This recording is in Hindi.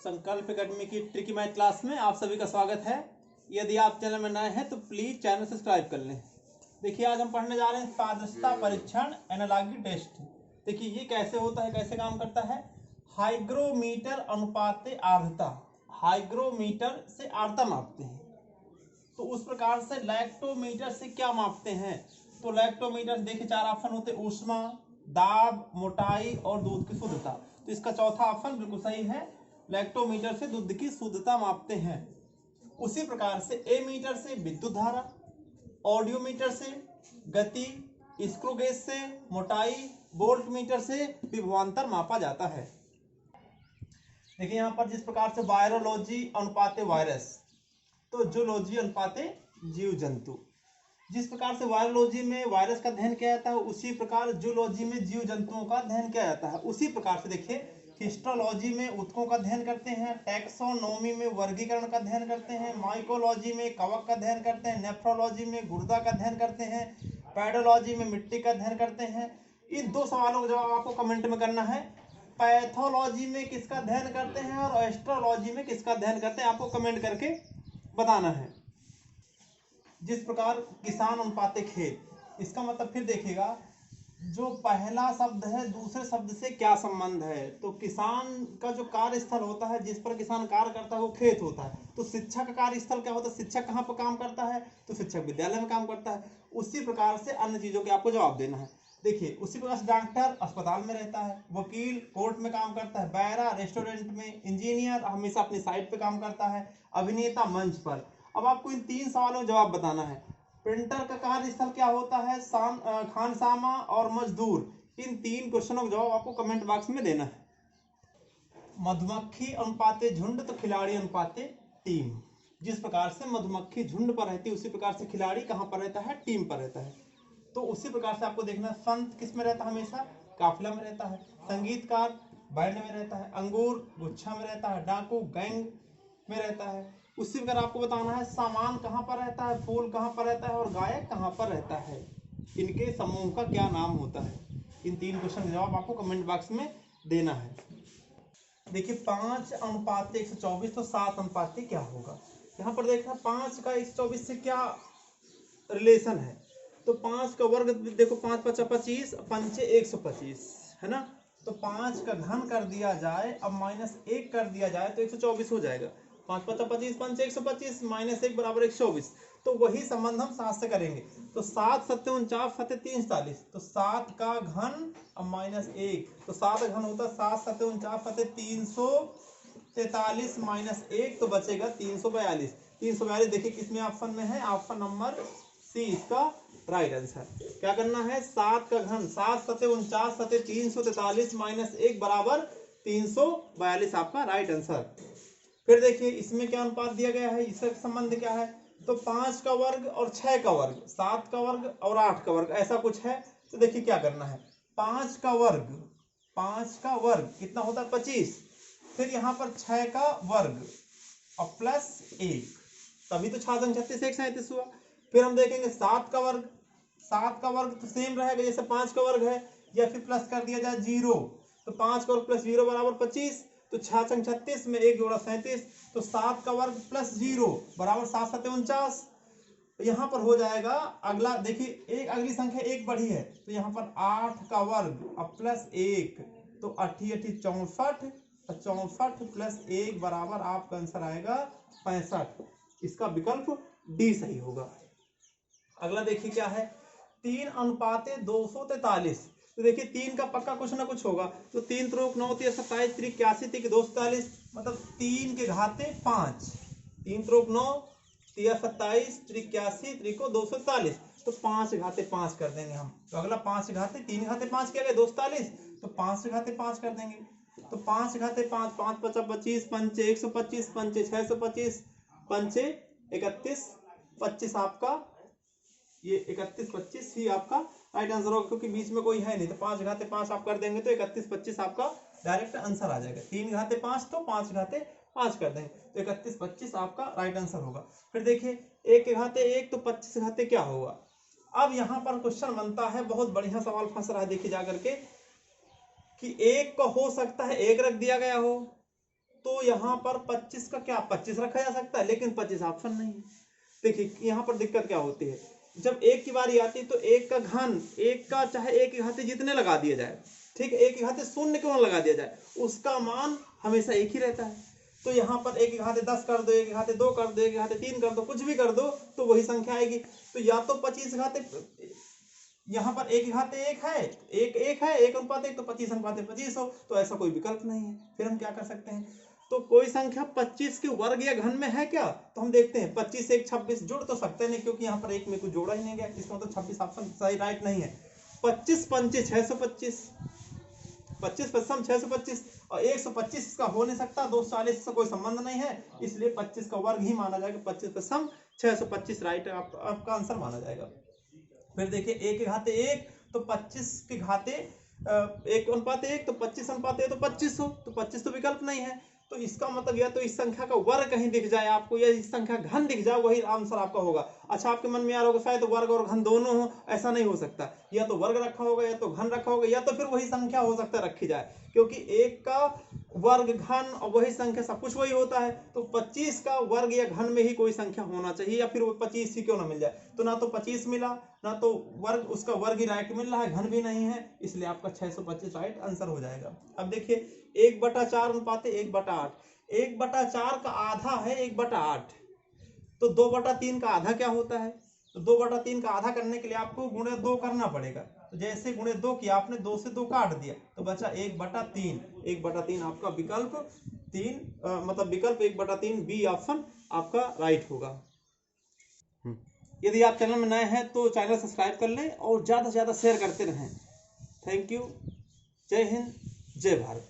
संकल्प एकेडमी की ट्रिकी मैथ क्लास में आप सभी का स्वागत है। यदि आप चैनल में नए हैं तो प्लीज चैनल सब्सक्राइब कर लें। देखिए आज हम पढ़ने जा रहे हैं पारदर्शिता परीक्षण एनालॉजी टेस्ट। देखिए ये कैसे होता है, कैसे काम करता है। हाइग्रोमीटर अनुपाते आर्द्रता, हाइग्रोमीटर से आर्द्रता मापते हैं। तो उस प्रकार से लैक्टोमीटर से क्या मापते हैं। तो लैक्टोमीटर देखिए चार ऑप्शन होते हैं, ऊष्मा, दाब, मोटाई और दूध की शुद्धता। तो इसका चौथा ऑप्शन बिल्कुल सही है, लैक्टोमीटर से दूध की शुद्धता मापते हैं। उसी प्रकार से एमीटर से विद्युत धारा, ऑडियोमीटर से गति, स्क्रू गेज से मोटाई, वोल्टमीटर से विभवांतर मापा जाता है। देखिए यहाँ पर जिस प्रकार से वायरोलॉजी अनुपाते वायरस, तो जूलॉजी अनुपाते जीव जंतु। जिस प्रकार से वायरोलॉजी में वायरस का अध्ययन किया जाता है उसी प्रकार जूलॉजी में जीव जंतुओं का अध्ययन किया जाता है। उसी प्रकार से देखिए हिस्टोलॉजी में ऊतकों का अध्ययन करते हैं, टैक्सोनॉमी में वर्गीकरण का अध्ययन करते हैं, माइकोलॉजी में कवक का अध्ययन करते हैं, नेफ्रोलॉजी में गुर्दा का अध्ययन करते हैं, पैडोलॉजी में मिट्टी का अध्ययन करते हैं। इन दो सवालों का जवाब आपको कमेंट में करना है। पैथोलॉजी में किसका अध्ययन करते हैं और एस्ट्रोलॉजी में किसका अध्ययन करते हैं, आपको कमेंट करके बताना है। जिस प्रकार किसान अनुपाते खेत, इसका मतलब फिर देखिएगा जो पहला शब्द है दूसरे शब्द से क्या संबंध है। तो किसान का जो कार्यस्थल होता है, जिस पर किसान कार्य करता है वो खेत होता है। तो शिक्षक का कार्यस्थल क्या होता है, शिक्षक कहाँ पर काम करता है, तो शिक्षक विद्यालय में काम करता है। उसी प्रकार से अन्य चीजों के आपको जवाब देना है। देखिए उसी प्रकार से डॉक्टर अस्पताल में रहता है, वकील कोर्ट में काम करता है, बैरा रेस्टोरेंट में, इंजीनियर हमेशा अपनी साइट पे काम करता है, अभिनेता मंच पर। अब आपको इन तीन सवालों का जवाब बताना है। प्रिंटर का कार्यस्थल क्या होता है, खानसामा और मजदूर। इन तीन क्वेश्चनों का जवाब आपको कमेंट बॉक्स में देना है। मधुमक्खी अनुपाते झुंड तो खिलाड़ी अनुपाते टीम। जिस प्रकार से मधुमक्खी झुंड पर रहती है उसी प्रकार से खिलाड़ी कहाँ पर रहता है, टीम पर रहता है। तो उसी प्रकार से आपको देखना, संत किस में रहता है, हमेशा काफिला में रहता है, संगीतकार बैंड में रहता है, अंगूर गुच्छा में रहता है, डाकू गैंग में रहता है। उसी प्रकार आपको बताना है सामान कहाँ पर रहता है, फूल कहाँ पर रहता है और गायक कहाँ पर रहता है, इनके समूह का क्या नाम होता है। इन तीन क्वेश्चन का जवाब आपको कमेंट बॉक्स में देना है। देखिए 5:124 तो 7 क्या होगा। यहाँ पर देखना 5 का 124 से क्या रिलेशन है। तो 5 का वर्ग देखो, 5 × 5 = 25, 5 × 125 है ना। तो 5 का घन कर दिया जाए, अब -1 कर दिया जाए तो 124 हो जाएगा। 5 × 5 = 25, 5 × 125, -1 = 124। तो वही संबंध हम 7 से करेंगे। तो 7 × 7 = 49, 7 × 3 = 47। तो 7 का घन अब -1, तो 7 का घन होता है 7 × 7 = 49, 7 × 343 -1 तो बचेगा 342। 342 देखिए किसमें ऑप्शन में है, ऑप्शन नंबर सी इसका राइट आंसर। क्या करना है, 7 का घन 7 × 7 = 49, 7 × 343 -1 = 342 आपका राइट आंसर। फिर देखिए इसमें क्या अनुपात दिया गया है, इसका संबंध क्या है। तो 5 का वर्ग और 6 का वर्ग, 7 का वर्ग और 8 का वर्ग, ऐसा कुछ है। तो देखिए क्या करना है, 5 का वर्ग कितना होता है 25। फिर यहाँ पर 6 का वर्ग और +1, तभी तो 6 × 36 137 हुआ। फिर हम देखेंगे 7 का वर्ग तो सेम रहेगा जैसे 5 का वर्ग है, या फिर प्लस कर दिया जाए 0। तो 5 का वर्ग +0 = 25। तो 6 × 36 में 1 जोड़ा 37। तो 7 का वर्ग +0 = 7 × 7 = 49। तो यहाँ पर हो जाएगा अगला, देखिए एक अगली संख्या एक बढ़ी है, तो यहाँ पर 8 का वर्ग और +1, तो 8 × 8 = 64, 64 + 1 बराबर आपका आंसर आएगा 65। इसका विकल्प डी सही होगा। अगला देखिए क्या है, 3:243। तो देखिए 3 का पक्का कुछ ना कुछ होगा। तो 3 × 3 = 9, 3 × 27 = 83, 3 × 243, मतलब 3 के घाते 5। 3 × 3 = 9, 3 × 27 = 83, 3 को 243, तो 5 के घाते 5 कर देंगे हम। तो अगला 5 के घाते 3 के घाते 5 किया गया 243, तो 5 के घाते 5 कर देंगे। तो 5 के घाते 5, 5 × 5 = 25, 5 × 125, 5 × 6 = 625, 5 × 31 = 25 आपका ये 31 25 ही आपका राइट आंसर होगा, क्योंकि बीच में कोई है नहीं। तो 5 के घाते 5 आप कर देंगे तो 31 25 आपका डायरेक्ट आंसर आ जाएगा। 3 के घाते 5 तो 5 के घाते 5 कर देंगे तो 31 25 आपका राइट आंसर होगा। फिर देखिए 1 के घाते 1, तो 25 के घाते क्या होगा। अब यहाँ पर क्वेश्चन बनता है, बहुत बढ़िया सवाल फंस रहा है, देखिए जाकर के कि 1 को हो सकता है 1 रख दिया गया हो, तो यहाँ पर 25 का क्या 25 रखा जा सकता है, लेकिन 25 ऑप्शन नहीं है। देखिए यहाँ पर दिक्कत क्या होती है, जब एक की बारी आती है तो एक का घन, एक का चाहे एक के घाते जितने लगा दिया जाए, ठीक है, एक के घाते शून्य क्यों न लगा दिया जाए, उसका मान हमेशा एक ही रहता है। तो यहाँ पर एक के घाते 10 कर दो, एक के घाते 2 कर दो, एक के घाते 3 कर दो, कुछ भी कर दो तो वही संख्या आएगी। तो या तो 25 घाते, यहाँ पर एक घाते एक है, एक है, 1:1 तो 25:25 हो, तो ऐसा कोई विकल्प नहीं है। फिर हम क्या कर सकते हैं, तो कोई संख्या 25 के वर्ग या घन में है क्या, तो हम देखते हैं 25 1 26 जुड़ तो सकते नहीं, क्योंकि यहाँ पर एक में कुछ जोड़ा ही नहीं गया, इसका मतलब 26 ऑप्शन सही राइट नहीं है। 25 पंचे 625, 25 पचम 625 और 125 इसका हो नहीं सकता, 240 से कोई संबंध नहीं है, इसलिए 25 का वर्ग ही माना जाएगा। 25 पचम 625 राइट आपका आंसर माना जाएगा। फिर देखिए एक के घाते एक, तो 25 के घाते 1:1 तो 25:1 तो 25 हो, तो 25 तो विकल्प नहीं है। तो इसका मतलब या तो इस संख्या का वर्ग कहीं दिख जाए आपको, या इस संख्या घन दिख जाए, वही आंसर आपका होगा। अच्छा आपके मन में आ रहा होगा शायद वर्ग और घन दोनों हो, ऐसा नहीं हो सकता, या तो वर्ग रखा होगा या तो घन रखा होगा, या तो फिर वही संख्या हो सकता है रखी जाए, क्योंकि एक का वर्ग घन और वही संख्या सब कुछ वही होता है। तो 25 का वर्ग या घन में ही कोई संख्या होना चाहिए, या फिर वो 25 ही क्यों ना मिल जाए। तो ना तो 25 मिला, ना तो वर्ग, उसका वर्ग ही राइट मिल रहा है, घन भी नहीं है, इसलिए आपका 625 राइट आंसर हो जाएगा। अब देखिए 1/4 अनुपात 1/8, 1/4 का आधा है 1/8, तो 2/3 का आधा क्या होता है, तो 2/3 का आधा करने के लिए आपको गुणे 2 करना पड़ेगा। तो जैसे गुणे 2 किया आपने, 2 से 2 काट दिया, तो बचा 1/3। 1/3 आपका विकल्प 3 मतलब विकल्प 1/3 बी ऑप्शन आपका राइट होगा। यदि आप चैनल में नए हैं तो चैनल सब्सक्राइब कर लें और ज़्यादा से ज़्यादा शेयर करते रहें। Thank you. जय हिंद, जय भारत।